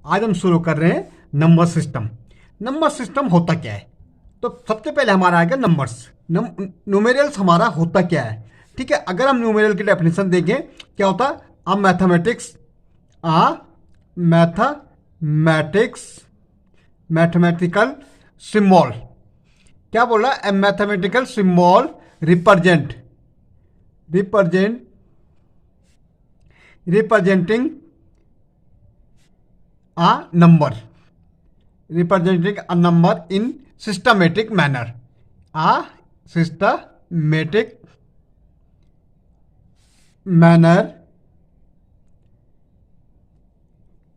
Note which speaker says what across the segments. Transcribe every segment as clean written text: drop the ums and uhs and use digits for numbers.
Speaker 1: आज हम शुरू कर रहे हैं नंबर सिस्टम। नंबर सिस्टम होता क्या है? तो सबसे पहले हमारा आएगा नंबर्स। न्यूमेरियल्स हमारा होता क्या है? ठीक है, अगर हम न्यूमेरियल की डेफिनेशन देखें, क्या होता है? Mathematical symbol. क्या बोल रहा है? ए mathematical symbol representing a number representing a number in systematic manner. A systematic manner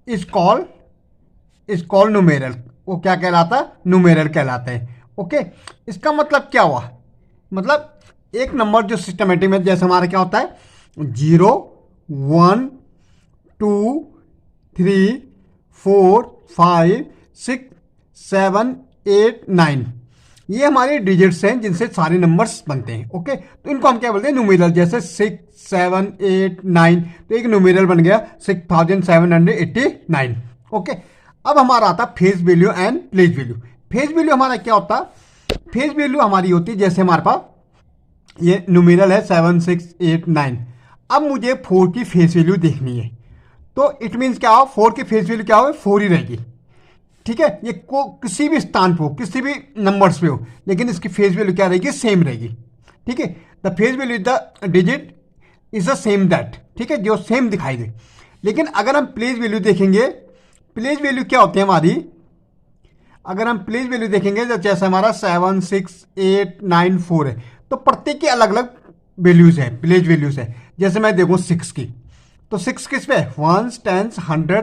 Speaker 1: is called numeral. वो क्या कहलाता है? न्यूमेरल कहलाते हैं। ओके, इसका मतलब क्या हुआ? मतलब एक नंबर जो सिस्टमेटिक में, जैसे हमारा क्या होता है 0 1 2 3 4 5 6 7 8 9, ये हमारे डिजिट्स हैं जिनसे सारे नंबर्स बनते हैं। ओके, तो इनको हम क्या बोलते हैं? न्यूमेरल। जैसे 6 7 8 9, तो एक न्यूमेरल बन गया 6789। ओके, अब हमारा आता face value and place value. Face value हमारा क्या होता है? फेस वैल्यू हमारी होती है, जैसे हमारे पास ये न्यूमेरल है 7 6 8 9। अब मुझे 4 की फेस वैल्यू देखनी है, तो इट मीन्स क्या हो? 4 की फेस वैल्यू क्या हो? 4 ही रहेगी। ठीक है, ये को किसी भी स्थान पे हो, किसी भी नंबर्स पे हो, लेकिन इसकी फेस वैल्यू क्या रहेगी? सेम रहेगी। ठीक है, the face value is the digit is the same that. ठीक है, जो सेम दिखाई दे। लेकिन अगर हम प्लेस वैल्यू देखेंगे, प्लेस वैल्यू क्या होती है हमारी? अगर हम प्लेस वैल्यू देखेंगे, जैसे हमारा 7 6 8 9 4 है, तो प्रत्येक की अलग अलग वैल्यूज है, प्लेस वैल्यूज है। जैसे मैं देखूँ 6 की, तो 6 किस पे? 1 10 100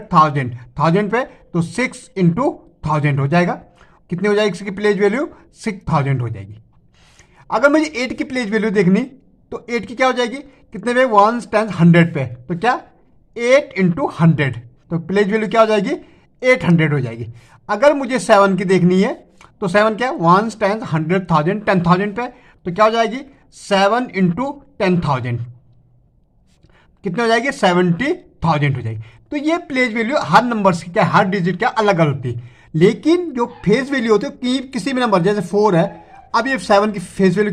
Speaker 1: 1000 पे, तो 6 इंटू 1000 हो जाएगा। कितनी हो जाएगी इसकी प्लेस वैल्यू? 6000 हो जाएगी। अगर मुझे 8 की प्लेस वैल्यू देखनी, तो 8 की क्या हो जाएगी? कितने पे? 1 10 100 पे, तो क्या 8 इंटू 100, तो प्लेस वैल्यू क्या हो जाएगी? 800 हो जाएगी। अगर मुझे 7 की देखनी है, तो 7 क्या? 1 10 100 1000 10000 पे, तो क्या हो जाएगी? 7 इंटू 10000, कितने हो जाएगी? 70000 हो जाएगी। तो ये प्लेस वैल्यू हर नंबर की क्या, हर डिजिट क्या अलग अलग होती है। लेकिन जो फेस वैल्यू होती है किसी भी नंबर, जैसे 4 है, अब ये 7 की फेस वैल्यू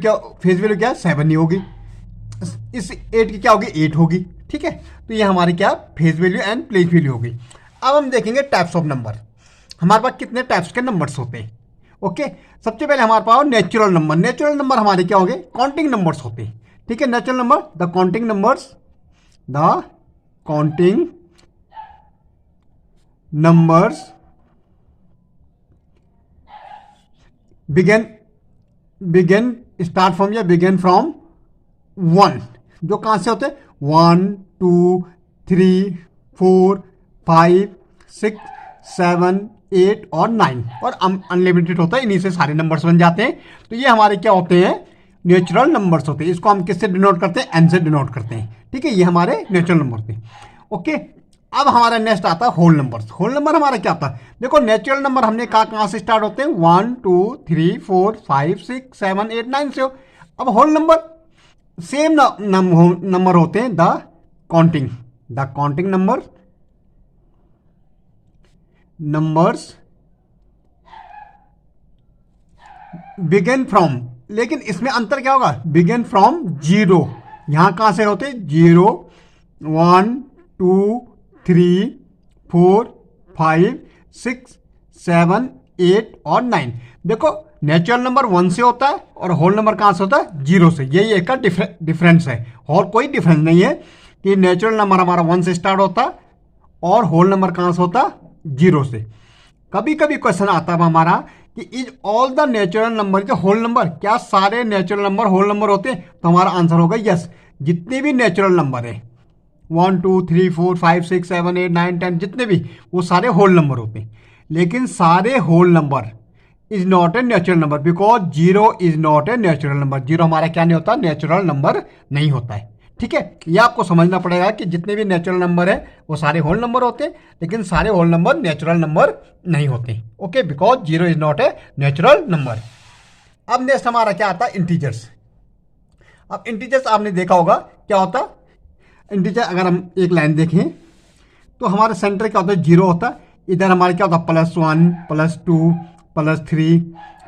Speaker 1: क्या? 7 ही होगी। इस 8 की क्या होगी? 8 होगी। ठीक है, तो ये हमारी क्या? Face value and place value होगी। अब हम देखेंगे टाइप्स ऑफ नंबर। हमारे पास कितने टाइप्स के नंबर्स होते हैं? ओके, सबसे पहले हमारे पास नेचुरल नंबर। नेचुरल नंबर हमारे क्या होंगे? काउंटिंग नंबर्स होते हैं। ठीक है, natural number, the counting numbers begin from 1। जो कहां से होते हैं? 1 2 3 4 5 6 7 8 और 9, और अनलिमिटेड होता है, इन्हीं से सारे नंबर्स बन जाते हैं। तो ये हमारे क्या होते हैं? नेचुरल नंबर्स होते हैं। इसको हम किससे डिनोट करते हैं? एन से डिनोट करते हैं। ठीक है, ये हमारे नेचुरल नंबर थे। ओके, अब हमारा नेक्स्ट आता है होल नंबर्स। होल नंबर हमारा क्या आता है? देखो, नेचुरल नंबर हमने कहाँ से स्टार्ट होते हैं? 1 2 3 4 5 6 7 8 9 से हो। अब होल नंबर सेम नंबर होते हैं, the counting numbers begin from. लेकिन इसमें अंतर क्या होगा? Begin from 0। यहां कहां से होते? 0 1 2 3 4 5 6 7 8 और 9। देखो, नेचुरल नंबर 1 से होता है और होल नंबर कहां से होता है? 0 से। यही एक का डिफरेंस है, और कोई डिफरेंस नहीं है कि नेचुरल नंबर हमारा 1 से स्टार्ट होता है और होल नंबर कहां से होता? 0 से। कभी कभी क्वेश्चन आता है हमारा कि is all the natural number के होल नंबर? क्या सारे नेचुरल नंबर होल नंबर होते हैं? तो हमारा आंसर होगा यस। जितने भी नेचुरल नंबर है 1 2 3 4 5 6 7 8 9 10, जितने भी, वो सारे होल नंबर होते हैं। लेकिन सारे whole number is not a natural number, because 0 is not a natural number. 0 हमारा क्या नहीं होता? नेचुरल नंबर नहीं होता है। ठीक है, ये आपको समझना पड़ेगा कि जितने भी नेचुरल नंबर है वो सारे होल नंबर होते हैं, लेकिन सारे होल नंबर नेचुरल नंबर नहीं होते। Okay, because 0 is not a natural number. अब नेक्स्ट हमारा क्या आता है? इंटीजर्स। अब इंटीजर्स आपने देखा होगा क्या होता है? इंटीजर अगर हम एक लाइन देखें, तो हमारे सेंटर क्या होता है? 0 होता है। इधर हमारे क्या होता है +1 +2 +3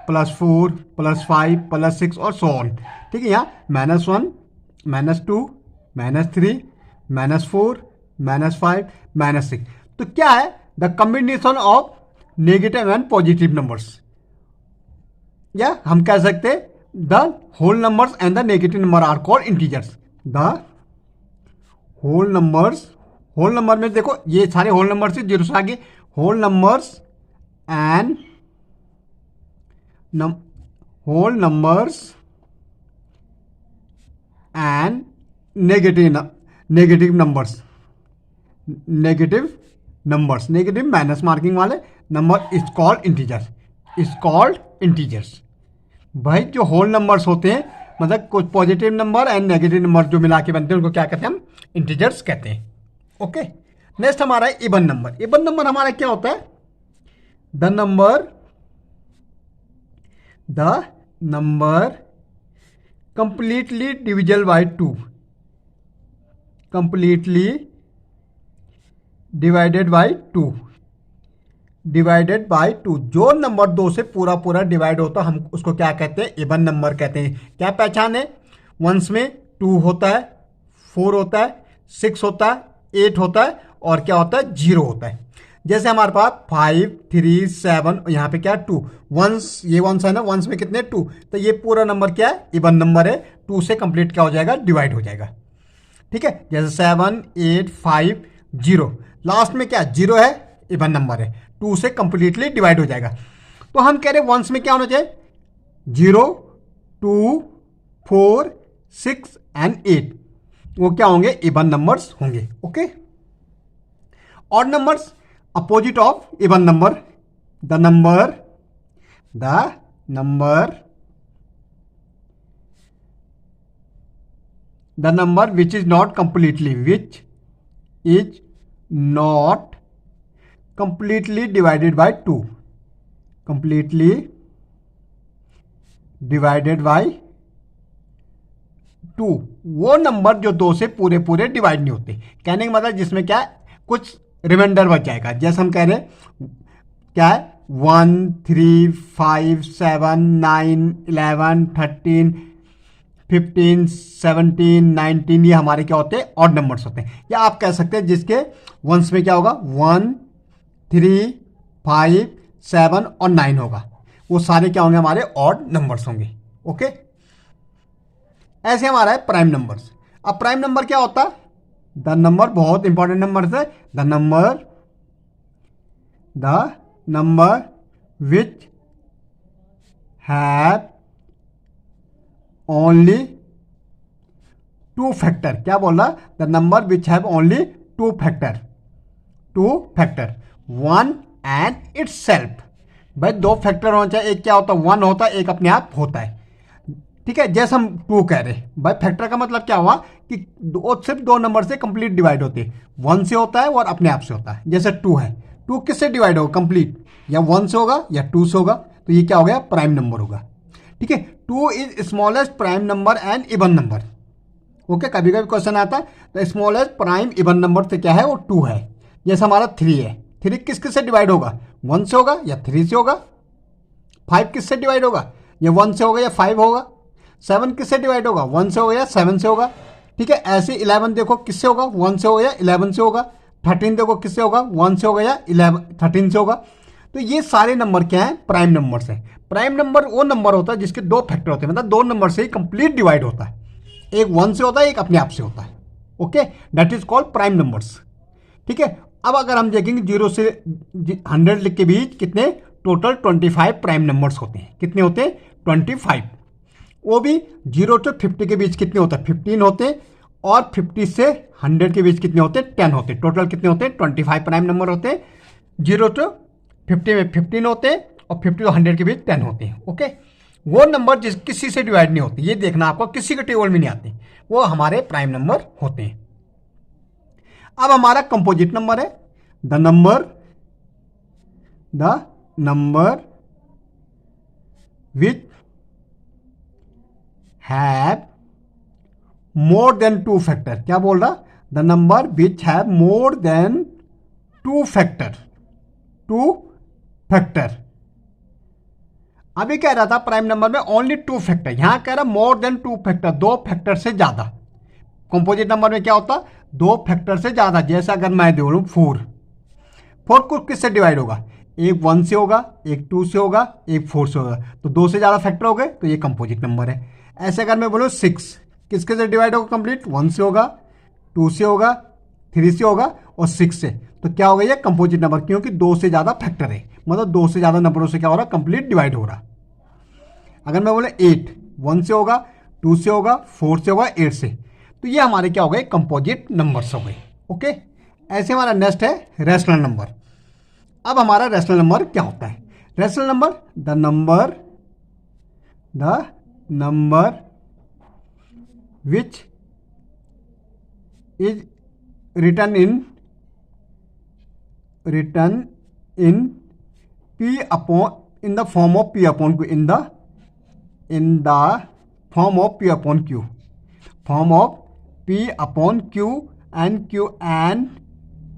Speaker 1: +4 +5 +6 और सो ऑन। ठीक है, यहाँ -1 -2 -3 -4 -5 -6। तो क्या है the combination of negative and positive numbers, या हम कह सकते हैं the whole numbers and the negative number are called integers. The whole numbers, whole number में देखो ये सारे होल नंबर से जीरो से आगे, whole numbers and whole numbers and negative numbers, negative minus marking वाले number is called integers, is called integers. भाई जो होल नंबर्स होते हैं मतलब कुछ positive number and negative number जो मिला के बनते हैं उनको क्या कहते हैं हम इंटीजर्स कहते हैं। ओके, नेक्स्ट हमारा है इवन नंबर। इवन नंबर हमारा क्या होता है the number completely divisible by 2, completely divided by 2, जो नंबर 2 से पूरा पूरा डिवाइड होता है हम उसको क्या कहते हैं इवन नंबर कहते हैं। क्या पहचान है, वंस में 2 होता है, 4 होता है, 6 होता है, 8 होता है और क्या होता है 0 होता है। जैसे हमारे पास 5 3 7 यहाँ पे क्या 2 वंस, ये वंस है ना, वंस में कितने 2, तो ये पूरा नंबर क्या है इवन नंबर है, 2 से कंप्लीट क्या हो जाएगा डिवाइड हो जाएगा। ठीक है, जैसे 7 8 5 0, लास्ट में क्या 0 है इवन नंबर है, 2 से कंप्लीटली डिवाइड हो जाएगा। तो हम कह रहे हैं वंस में क्या होना चाहिए 0 2 4 6 एंड 8, वो क्या होंगे इवन नंबर्स होंगे। Okay, odd numbers opposite of even number, the number which is not completely divided by 2, completely divided by 2, वो नंबर जो 2 से पूरे पूरे डिवाइड नहीं होते। कहने का मतलब जिसमें क्या है कुछ रिमाइंडर बच जाएगा। जैसे हम कह रहे हैं क्या है 1 3 5 7 9 11 13 15 17 19, ये हमारे क्या होते हैं ऑड नंबर्स होते हैं। या आप कह सकते हैं जिसके वंस में क्या होगा 1 3 5 7 और 9 होगा, वो सारे क्या होंगे हमारे ऑड नंबर्स होंगे। ओके, ऐसे हमारा है प्राइम नंबर्स। अब प्राइम नंबर क्या होता है द नंबर, बहुत इंपॉर्टेंट नंबर है, the number which have only 2 factor. क्या बोल रहा, the number which have only 2 factor 1 and it's self. भाई 2 फैक्टर होना चाहिए, एक क्या होता है 1 होता है, एक अपने आप होता है। ठीक है, जैसे हम 2 कह रहे हैं, भाई फैक्टर का मतलब क्या हुआ कि सिर्फ 2 नंबर से कंप्लीट डिवाइड होते हैं, 1 से होता है और अपने आप से होता है। जैसे 2 है, 2 किससे डिवाइड होगा कंप्लीट, या 1 से होगा या 2 से होगा, तो ये क्या हो गया प्राइम नंबर होगा। ठीक है, 2 is smallest prime number and even number. Okay, कभी कभी क्वेश्चन आता है तो स्मॉलेस्ट प्राइम इवन नंबर से क्या है वो 2 है। जैसे हमारा 3 है, 3 किस किस से डिवाइड होगा 1 से होगा या 3 से होगा। 5 किससे डिवाइड होगा, या 1 से होगा या 5 होगा। 7 किससे डिवाइड होगा 1 से होगा या 7 से होगा। ठीक है, ऐसे 11 देखो किससे होगा 1 से होगा या 11 से होगा। 13 देखो किससे होगा 1 से होगा या 13 से होगा। तो ये सारे नंबर क्या हैं प्राइम नंबर्स हैं। प्राइम नंबर वो नंबर होता है जिसके 2 फैक्टर होते हैं, मतलब 2 नंबर से ही कंप्लीट डिवाइड होता है, एक 1 से होता है एक अपने आप से होता है। Okay, that is called prime numbers. ठीक है, अब अगर हम देखेंगे 0 से 100 के बीच कितने टोटल 25 प्राइम नंबर्स होते हैं। कितने होते हैं 25। वो भी 0 से 50 के बीच कितने होते हैं 15 होते हैं, और 50 से 100 के बीच कितने होते हैं 10 होते हैं। टोटल कितने होते हैं 25 प्राइम नंबर होते हैं। 0 से 50 में 15 होते हैं और 50 से 100 के बीच 10 होते हैं। ओके, वो नंबर जिस किसी से डिवाइड नहीं होते, ये देखना आपको किसी के टेबल में नहीं आते, वो हमारे प्राइम नंबर होते हैं। अब हमारा कंपोजिट नंबर है the number which have more than 2 factor. क्या बोल रहा, the number which have more than 2 factor two factor. अभी कह रहा था प्राइम नंबर में ओनली टू फैक्टर, यहां कह रहा मोर देन टू फैक्टर, दो फैक्टर से ज्यादा। कंपोजिट नंबर में क्या होता, दो फैक्टर से ज्यादा। जैसे अगर मैं बोलूं फोर, फोर को किससे डिवाइड होगा, एक वन से होगा, एक टू से होगा, एक फोर से होगा, तो दो से ज्यादा फैक्टर हो गए, तो ये कंपोजिट नंबर है। ऐसे अगर मैं बोलूं सिक्स, किसके से डिवाइड होगा कंप्लीट, वन से होगा, टू से होगा, थ्री से होगा और सिक्स से, तो क्या होगा ये कंपोजिट नंबर, क्योंकि दो से ज्यादा फैक्टर है, मतलब दो से ज्यादा नंबरों से क्या हो रहा, कंप्लीट डिवाइड हो रहा। अगर मैं बोले एट, वन से होगा, टू से होगा, फोर से होगा, एट से, तो ये हमारे क्या हो गए, कंपोजिट नंबर्स हो गए। ओके, ऐसे हमारा नेक्स्ट है रेशनल नंबर। अब हमारा रेशनल नंबर क्या होता है, rational number the number which is written in p upon in the form of p upon q, in the form of p upon q, form of p upon q and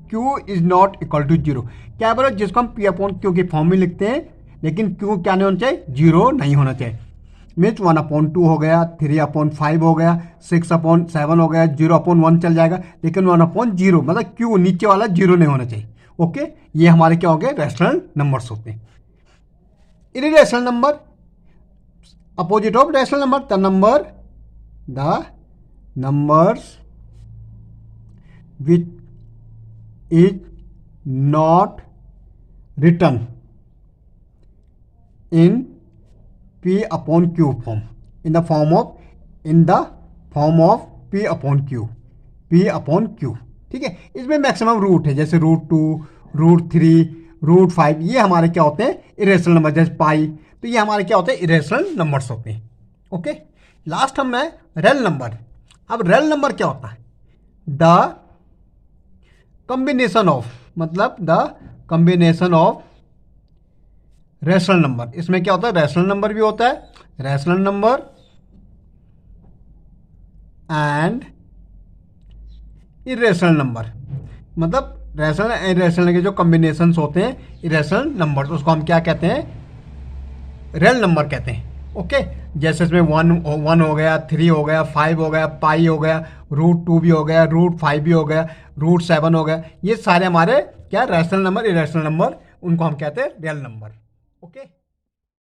Speaker 1: q is not equal to zero. क्या बोलो, जिसको हम p upon q की form में लिखते हैं, लेकिन q क्या नहीं होना चाहिए, जीरो नहीं होना चाहिए। मीन्स वन अपॉन टू हो गया, थ्री अपॉन फाइव हो गया, सिक्स अपॉन सेवन हो गया, जीरो अपॉन वन चल जाएगा, लेकिन वन अपॉन जीरो, मतलब q नीचे वाला जीरो नहीं होना चाहिए। ओके, ये हमारे क्या हो गए, रैशनल नंबर्स होते हैं। Irrational number, opposite of rational number, the numbers which is not written in p upon q form, in the form of p upon q, ठीक है। इसमें मैक्सिमम रूट है, जैसे root two, root three, root five, ये हमारे क्या होते हैं, इरेशनल नंबर, जैसे पाई, तो ये हमारे क्या होते हैं, इरेशनल नंबर्स होते हैं। ओके, लास्ट हम है रेल नंबर। अब रेल नंबर क्या होता है, द कॉम्बिनेशन ऑफ, मतलब the combination of rational number. इसमें क्या होता है, रैशनल नंबर भी होता है, rational number and irrational number, मतलब रैशनल एंड इरेशनल के जो कॉम्बिनेशन होते हैं इरेशनल नंबर, तो उसको हम क्या कहते हैं, रियल नंबर कहते हैं। ओके, जैसे इसमें वन हो गया, थ्री हो गया, फाइव हो गया, पाई हो गया, रूट टू भी हो गया, रूट फाइव भी हो गया, रूट सेवन हो गया, ये सारे हमारे क्या रैशनल नंबर, इरेशनल नंबर, उनको हम कहते हैं रियल नंबर। ओके।